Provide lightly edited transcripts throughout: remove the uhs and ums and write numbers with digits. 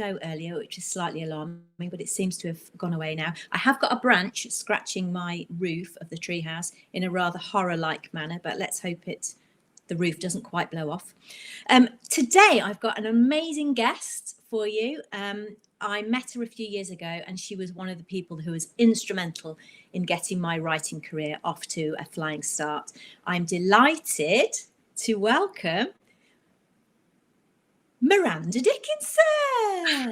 earlier, which is slightly alarming, but it seems to have gone away now. I have got a branch scratching my roof of the treehouse in a rather horror-like manner, but let's hope the roof doesn't quite blow off. Today, I've got an amazing guest for you. I met her a few years ago, and she was one of the people who was instrumental in getting my writing career off to a flying start. I'm delighted to welcome Miranda Dickinson.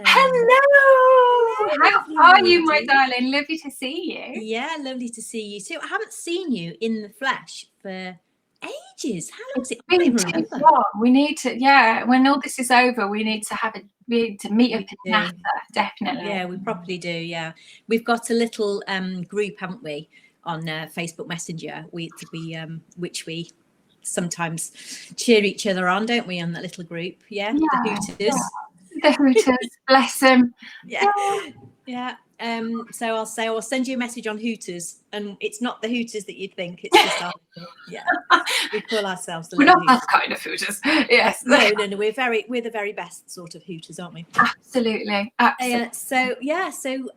Hello. How are you, my darling? Lovely to see you. Yeah, lovely to see you too. I haven't seen you in the flesh for ages. How long has it been? We need to, when all this is over, we need to meet up in NASA, definitely. Yeah, we probably do. Yeah, we've got a little group, haven't we, on Facebook Messenger, which we sometimes cheer each other on, don't we, on that little group? The Hooters. The Hooters, bless them. Yeah. So I'll send you a message on Hooters, and it's not the Hooters that you'd think. It's just our, we call ourselves the. We're not Hooters. that kind of Hooters. Yes. No. We're the very best sort of Hooters, aren't we? Absolutely. So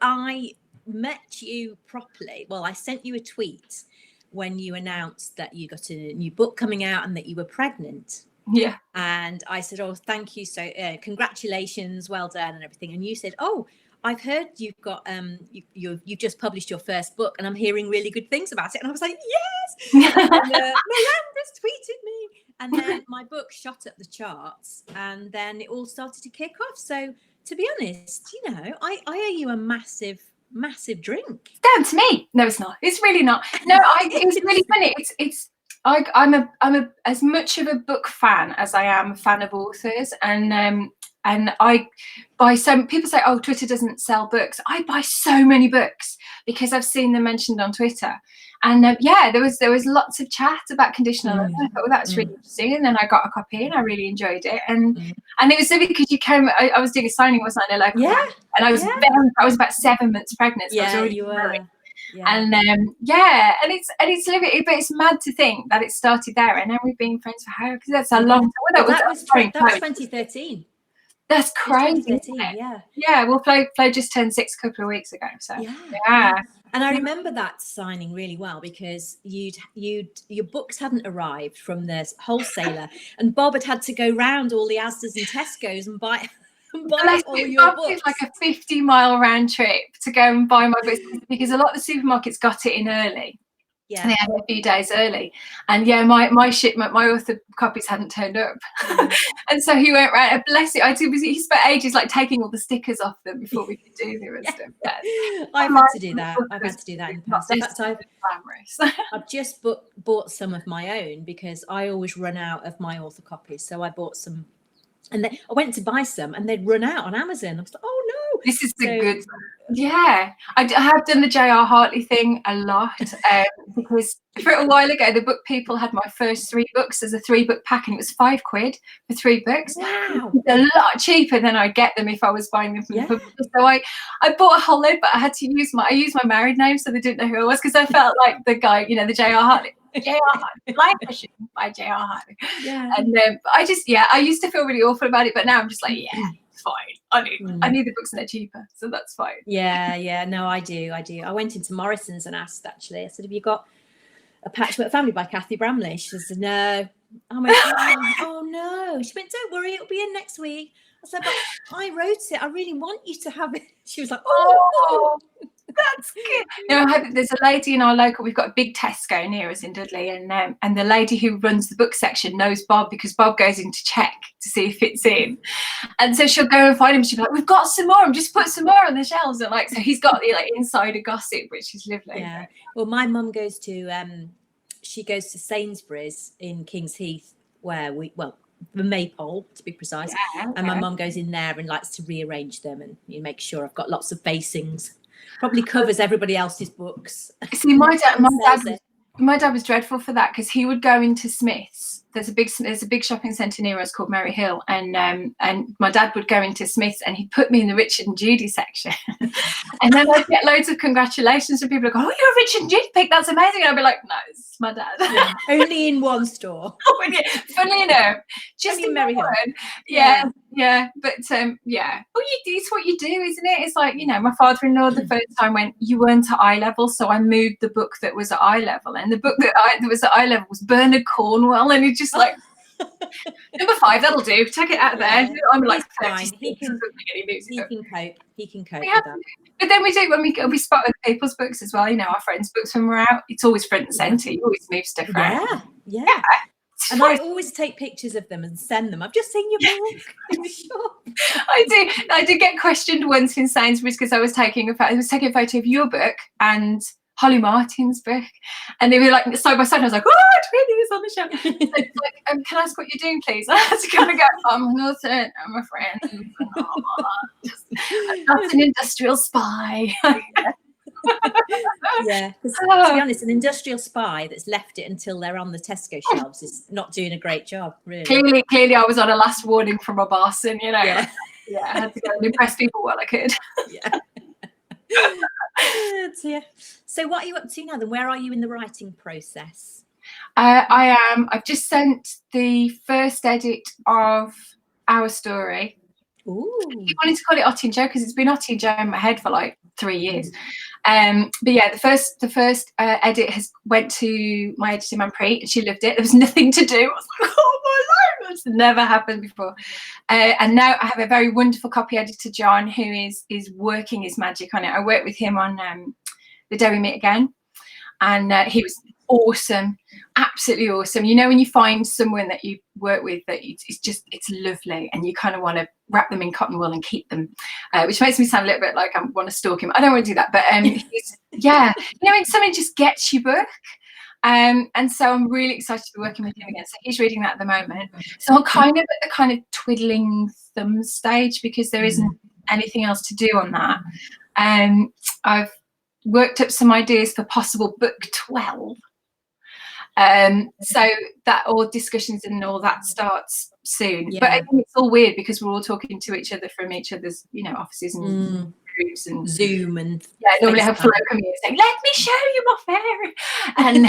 I met you properly. Well, I sent you a tweet when you announced that you got a new book coming out and that you were pregnant. Yeah. And I said, oh, thank you. So congratulations, well done and everything. And you said, oh, I've heard you've got you've just published your first book and I'm hearing really good things about it. And I was like, yes. And, Miranda's tweeted me. And then my book shot up the charts and then it all started to kick off. So to be honest, I owe you a massive drink. Down to me. No, it's not. It's really not. No, it's really funny. I'm a as much of a book fan as I am a fan of authors, and I buy people say, oh, Twitter doesn't sell books. I buy so many books because I've seen them mentioned on Twitter. And there was lots of chat about conditional learning. I thought, well, that's really interesting. And then I got a copy and I really enjoyed it. And it was lovely because you came. I was doing a signing, wasn't I? And I was I was about 7 months pregnant. So I was already married. And it's lovely, but it's mad to think that it started there, and then we've been friends for how? Because that's a long time. That was 2013. That's crazy. Yeah. Well, Flo just turned 6 a couple of weeks ago. So And I remember that signing really well because your books hadn't arrived from the wholesaler, and Bob had to go round all the Asda's and Tesco's and buy all your books. It's like a 50-mile round trip to go and buy my books because a lot of the supermarkets got it in early. Yeah, they had a few days early, and my shipment, my author copies hadn't turned up, and so he went round. Bless it, he spent ages like taking all the stickers off them before we could do them and stuff. I've had to do that. I've had to do that in the past. In fact, I've just bought some of my own because I always run out of my author copies. So I bought some, and then I went to buy some, and they'd run out on Amazon. I was like, oh no, this is the good. Yeah, I have done the J.R. Hartley thing a lot because for a while ago, the book people had my first 3 books as a 3-book pack, and it was £5 for 3 books. Wow, a lot cheaper than I'd get them if I was buying them from the publisher. So I bought a whole load, but I had to use my married name so they didn't know who I was because I felt like the guy, the J.R. Hartley. J.R. Hartley, Life Fishing by J.R. Hartley. Yeah. And I used to feel really awful about it, but now I'm just like, it's fine. I need the books and they're cheaper, so that's fine. Yeah. No, I do. I went into Morrison's and asked, actually. I said, have you got a Patchwork Family by Cathy Bramley? She said, no. I went, oh no. She went, don't worry, it'll be in next week. I said, but I wrote it. I really want you to have it. She was like, oh. That's good. There's a lady in our local. We've got a big Tesco near us in Dudley, and the lady who runs the book section knows Bob because Bob goes in to check to see if it's in, and so she'll go and find him. She'll be like, "We've got some more. Just put some more on the shelves." And so he's got the insider gossip, which is lovely. Yeah. Well, my mum goes to Sainsbury's in King's Heath, where the Maypole to be precise, and my mum goes in there and likes to rearrange them and make sure I've got lots of facings. Probably covers everybody else's books. See, my dad was dreadful for that because he would go into Smith's. There's a big shopping centre near us called Merry Hill, and my dad would go into Smith's and he'd put me in the Richard and Judy section, and then I'd get loads of congratulations from people like, "Oh, you're a Richard and Judy pick, that's amazing!" And I'd be like, "No, it's my dad." Only in one store. Funnily enough, just in Merry Hill. Yeah. but yeah. Well, it's what you do, isn't it? It's like, you know, my father-in-law the first time went, you weren't at eye level, so I moved the book that was at eye level, and the book that was at eye level was Bernard Cornwell, and it's just like, number 5, that'll do. Take it out of there. I'm like, fine. He can cope. He can cope with that. But then we do when we spot other people's books as well. You know, our friends' books when we're out. It's always front and centre. You always move stuff around. Yeah. And I always take pictures of them and send them. I've just seen your book in the shop. I did get questioned once in Sainsbury's because I was taking a photo of your book and Holly Martin's book, and they were like side by side. I was like, oh, it really is on the shelf. So it's like, can I ask what you're doing, please? I had to kind of go, I'm not I'm a friend. I'm not an industrial spy. Yeah, because to be honest, an industrial spy that's left it until they're on the Tesco shelves is not doing a great job, really. Clearly I was on a last warning from my boss, and you know, I had to go and impress people while I could. Yeah. So what are you up to now then? Where are you in the writing process? I've just sent the first edit of our story. Ooh. I wanted to call it Otty and Joe because it's been Otty and Joe in my head for like 3 years. But yeah, the first edit went to my editor Manpreet, and she loved it. There was nothing to do. I was like, oh my life, that's never happened before. And now I have a very wonderful copy editor, John, who is working his magic on it. I worked with him on The Day We Meet Again, and he was awesome, absolutely awesome. You know, when you find someone that you work with that it's lovely, and you kind of want to wrap them in cotton wool and keep them, which makes me sound a little bit like I want to stalk him. I don't want to do that, but yeah, you know, when someone just gets your book. And so I'm really excited to be working with him again. So he's reading that at the moment. So I'm kind of at the kind of twiddling thumbs stage because there isn't anything else to do on that. I've worked up some ideas for possible book 12. So that all discussions and all that starts soon. But I think it's all weird because we're all talking to each other from each other's, you know, offices and groups and Zoom and normally have Flo come here saying, "Let me show you my fairy." And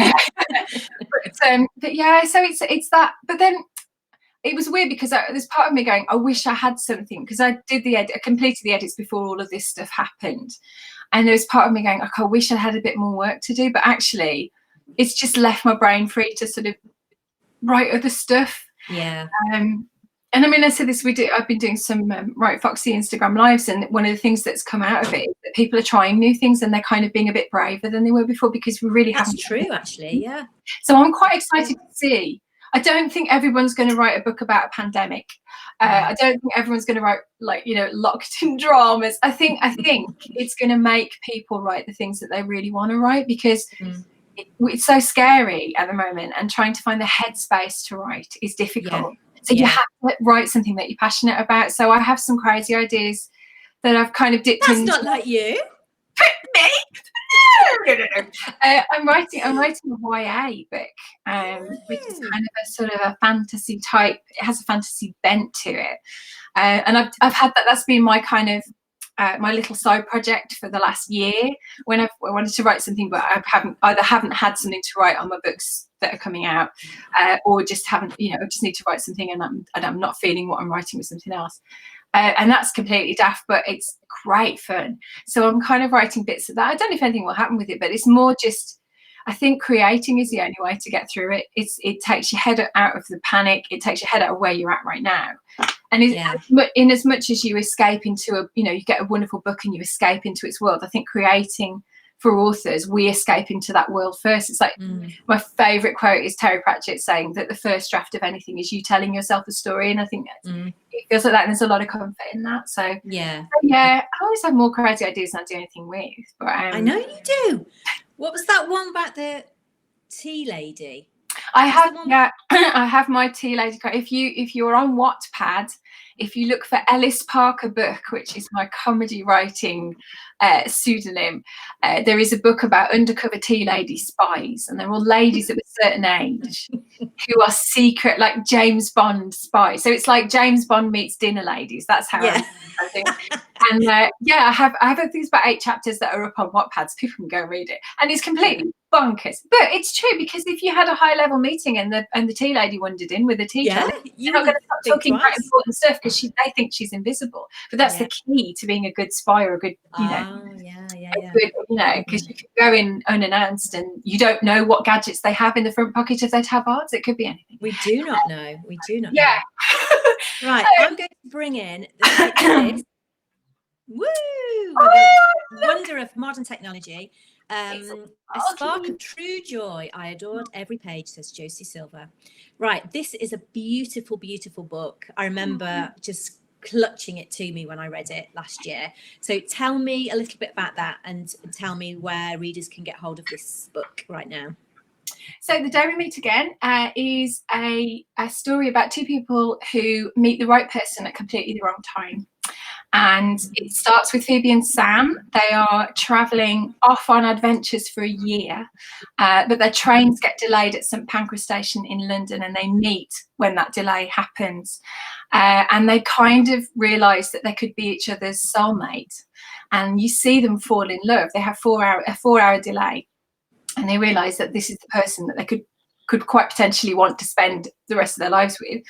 but yeah, so it's that. But then it was weird because there's part of me going, I wish I had something, because I completed the edits before all of this stuff happened, and there was part of me going, I wish I had a bit more work to do. But actually, it's just left my brain free to sort of write other stuff. Yeah. And I mean, I said this, I've been doing some Right Foxy Instagram lives, and one of the things that's come out of it is that people are trying new things and they're kind of being a bit braver than they were before, because we really haven't. That's true, actually, yeah. So I'm quite excited to see. I don't think everyone's going to write a book about a pandemic. I don't think everyone's going to write, like, you know, locked in dramas. I think it's going to make people write the things that they really want to write, because it's so scary at the moment, and trying to find the headspace to write is difficult. So you have to write something that you're passionate about. So I have some crazy ideas that I've kind of dipped into. That's not like you. No. I'm writing a YA book, which is kind of a sort of a fantasy type. It has a fantasy bent to it, and I've had that. That's been my kind of my little side project for the last year, when I wanted to write something, but I haven't had something to write on my books that are coming out, or just haven't, you know, just need to write something, and I'm not feeling what I'm writing with something else. And that's completely daft, but it's great fun. So I'm kind of writing bits of that. I don't know if anything will happen with it, but it's more just, I think creating is the only way to get through it. It takes your head out of the panic. It takes your head out of where you're at right now. And in as much as you escape into you get a wonderful book and you escape into its world, I think creating, for authors, we escape into that world first. It's like my favourite quote is Terry Pratchett saying that the first draft of anything is you telling yourself a story, and I think it feels like that, and there's a lot of comfort in that. So yeah, I always have more crazy ideas than I do anything with. But I know you do. What was that one about the tea lady? I have my tea lady. If you're on Wattpad, if you look for Ellis Parker Book, which is my comedy writing pseudonym, there is a book about undercover tea lady spies, and they're all ladies of a certain age who are secret, like James Bond spies. So it's like James Bond meets dinner ladies. That's how I think. And I have I think it's about 8 chapters that are up on Wattpad, so people can go read it, and it's completely bonkers. But it's true, because if you had a high level meeting and the tea lady wandered in with a tea tray, you you're not going to stop talking about twice. important stuff because they think she's invisible. But that's the key to being a good spy or a good, good, because you can go in unannounced and you don't know what gadgets they have in the front pocket of their tabards. It could be anything. We do not know. We do not know. Right, I'm going to bring in this. Woo! Wonder of modern technology. A spark of true joy. I adored every page, says Josie Silver. Right, this is a beautiful, beautiful book. I remember just clutching it to me when I read it last year. So tell me a little bit about that, and tell me where readers can get hold of this book right now. So The Day We Meet Again is a story about two people who meet the right person at completely the wrong time. And it starts with Phoebe and Sam. They are travelling off on adventures for a year, but their trains get delayed at St Pancras Station in London, and they meet when that delay happens. And they kind of realise that they could be each other's soulmate. And you see them fall in love. They have a 4-hour delay, and they realise that this is the person that they could quite potentially want to spend the rest of their lives with.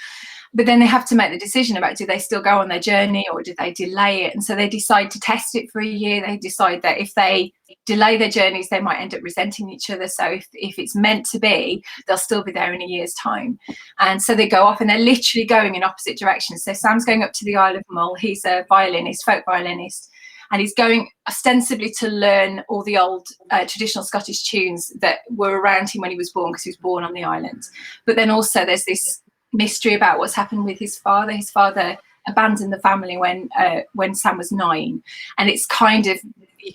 But then they have to make the decision about, do they still go on their journey or do they delay it? And so they decide to test it for a year. They decide that if they delay their journeys, they might end up resenting each other. So if it's meant to be, they'll still be there in a year's time. And so they go off, and they're literally going in opposite directions. So Sam's going up to the Isle of Mull. He's a violinist, folk violinist. And he's going ostensibly to learn all the old traditional Scottish tunes that were around him when he was born, because he was born on the island. But then also there's this mystery about what's happened with his father. His father abandoned the family when Sam was 9, and it's kind of,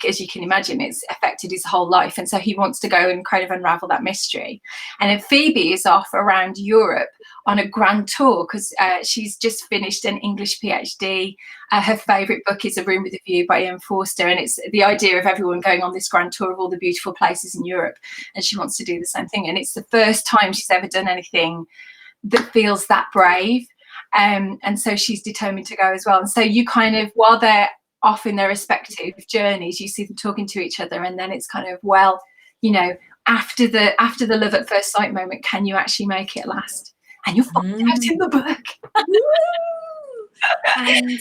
as you can imagine, it's affected his whole life. And so he wants to go and kind of unravel that mystery. And then Phoebe is off around Europe on a grand tour, because she's just finished an English PhD. Her favourite book is A Room with a View by Ian Forster, and it's the idea of everyone going on this grand tour of all the beautiful places in Europe, and she wants to do the same thing. And it's the first time she's ever done anything that feels that brave, and so she's determined to go as well. And so you kind of, while they're off in their respective journeys, you see them talking to each other, and then it's kind of, well, after the love at first sight moment, can you actually make it last? And you'll find out in the book. And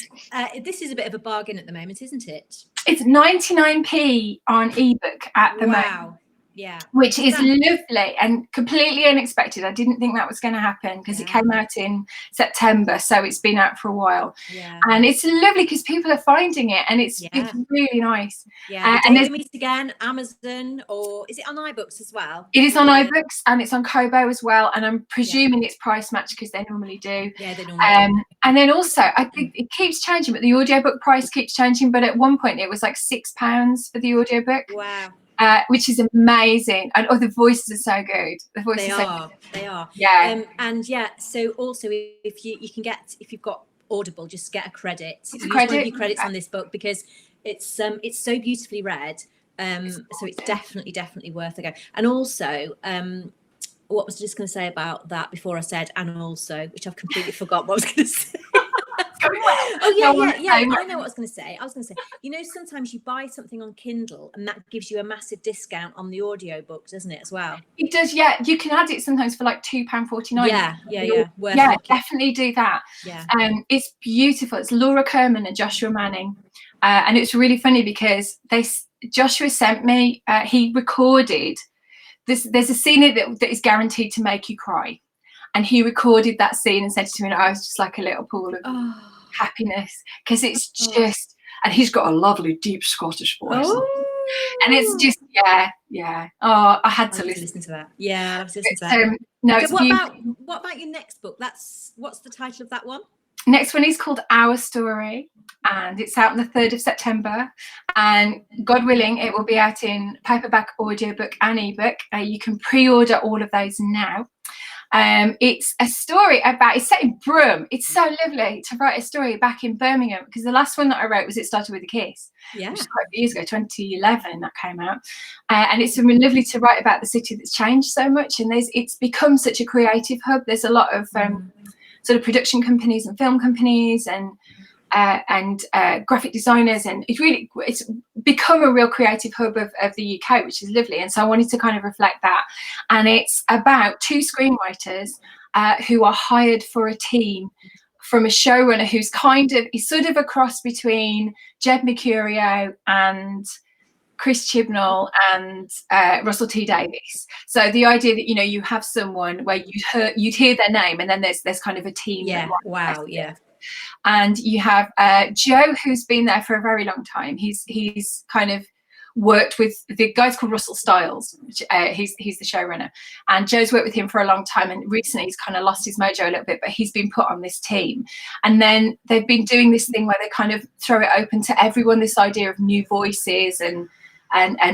this is a bit of a bargain at the moment, isn't it? It's 99p on ebook at the moment. Yeah, which is lovely and completely unexpected. I didn't think that was going to happen, because it came out in September, so it's been out for a while. And it's lovely because people are finding it, and it's really nice. And they meet again, Amazon, or is it on iBooks as well? It is on iBooks, and it's on Kobo as well, and I'm presuming it's price matched, because they normally do. They normally do. And then also, I think it keeps changing, but the audiobook price keeps changing. But at one point it was like £6 for the audiobook. Wow. Which is amazing, and the voices are so good. The voices they are. So also, if you can get, if you've got Audible, just get a credit. Use one of your credits on this book, because it's so beautifully read. So it's definitely worth a go. And also, what was I just going to say about that before I said, and also, which I've completely forgot what I was going to say. I know what I was going to say. I was going to say, sometimes you buy something on Kindle, and that gives you a massive discount on the audiobook, doesn't it, as well? It does, yeah. You can add it sometimes for like £2.49. Yeah. Definitely do that. It's beautiful. It's Laura Kerman and Joshua Manning, and it's really funny because Joshua sent me. He recorded this. There's a scene that is guaranteed to make you cry, and he recorded that scene and sent it to me, and I was just like a little pool of happiness, because it's just, and he's got a lovely deep Scottish voice, and it's just I had to listen to that. I have to listen to that. What about your next book? What's the title of that one? Next one is called Our Story, and it's out on the 3rd of September, and God willing it will be out in paperback, audiobook and ebook. You can pre-order all of those now. It's a story it's set in Brum. It's so lovely to write a story back in Birmingham, because the last one that I wrote was It Started With a Kiss, which is quite a few years ago, 2011 that came out. And it's been lovely to write about the city that's changed so much, and it's become such a creative hub. There's a lot of sort of production companies and film companies, and graphic designers, and it's become a real creative hub of the UK, which is lovely. And so I wanted to kind of reflect that. And it's about 2 screenwriters who are hired for a team from a showrunner who's he's sort of a cross between Jed Mercurio and Chris Chibnall and Russell T Davies. So the idea that, you know, you have someone where you'd hear their name, and then there's kind of a team. Yeah. Wow. Yeah. And you have Joe, who's been there for a very long time. He's kind of worked with the guy's called Russell Stiles, which, he's the showrunner, and Joe's worked with him for a long time, and recently he's kind of lost his mojo a little bit, but he's been put on this team. And then they've been doing this thing where they kind of throw it open to everyone, this idea of new voices and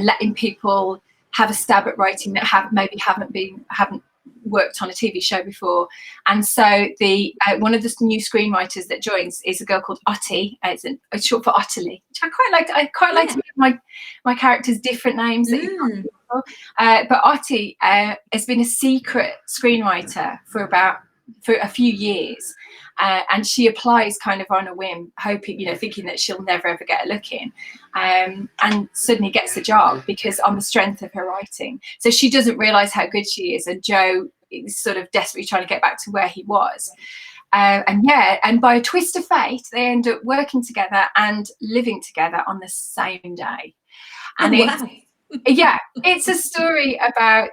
letting people have a stab at writing that haven't worked on a TV show before. And so the one of the new screenwriters that joins is a girl called Otti. It's short for Ottilie, which I quite like to give my characters different names. But Otti has been a secret screenwriter for a few years, and she applies kind of on a whim, hoping, thinking that she'll never ever get a look in, and suddenly gets the job because on the strength of her writing. So she doesn't realise how good she is, and Joe is sort of desperately trying to get back to where he was. And by a twist of fate, they end up working together and living together on the same day. And it's a story about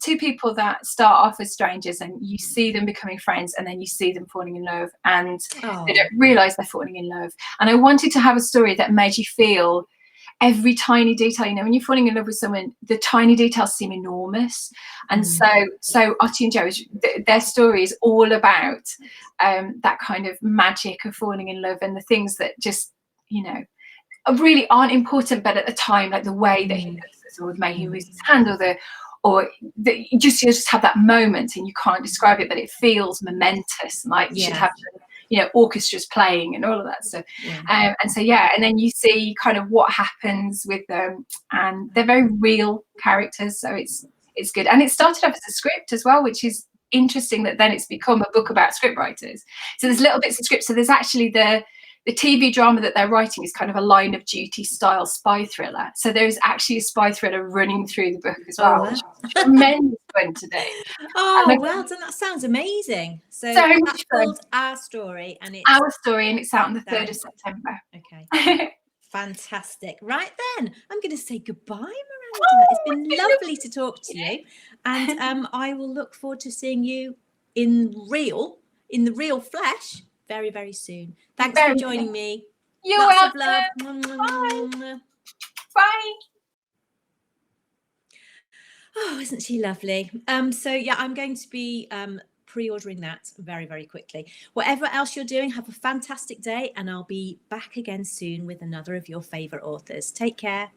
2 people that start off as strangers, and you see them becoming friends, and then you see them falling in love, and they don't realise they're falling in love. And I wanted to have a story that made you feel every tiny detail. When you're falling in love with someone, the tiny details seem enormous. And so Otti and Joe, their story is all about that kind of magic of falling in love, and the things that just, really aren't important, but at the time, like the way that he does this, or the way he moves his hand, you just have that moment, and you can't describe it, but it feels momentous, like you should have orchestras playing and all of that stuff. And then you see kind of what happens with them, and they're very real characters, so it's good. And it started off as a script as well, which is interesting, that then it's become a book about script writers. So there's little bits of script. So there's actually the TV drama that they're writing is kind of a Line of Duty style spy thriller. So there's actually a spy thriller running through the book as well, which is tremendous fun to do. Well done. That sounds amazing. So that's called Our Story, and it's Our Story, and it's out on the 3rd of September. Okay. Fantastic. Right then, I'm going to say goodbye, Miranda. It's been lovely to talk to you, and I will look forward to seeing you in the real flesh very, very soon. Thanks for joining me. You're Lots welcome. of love. Bye. Bye. Oh, isn't she lovely? So I'm going to be pre-ordering that very, very quickly. Whatever else you're doing, have a fantastic day, and I'll be back again soon with another of your favorite authors. Take care.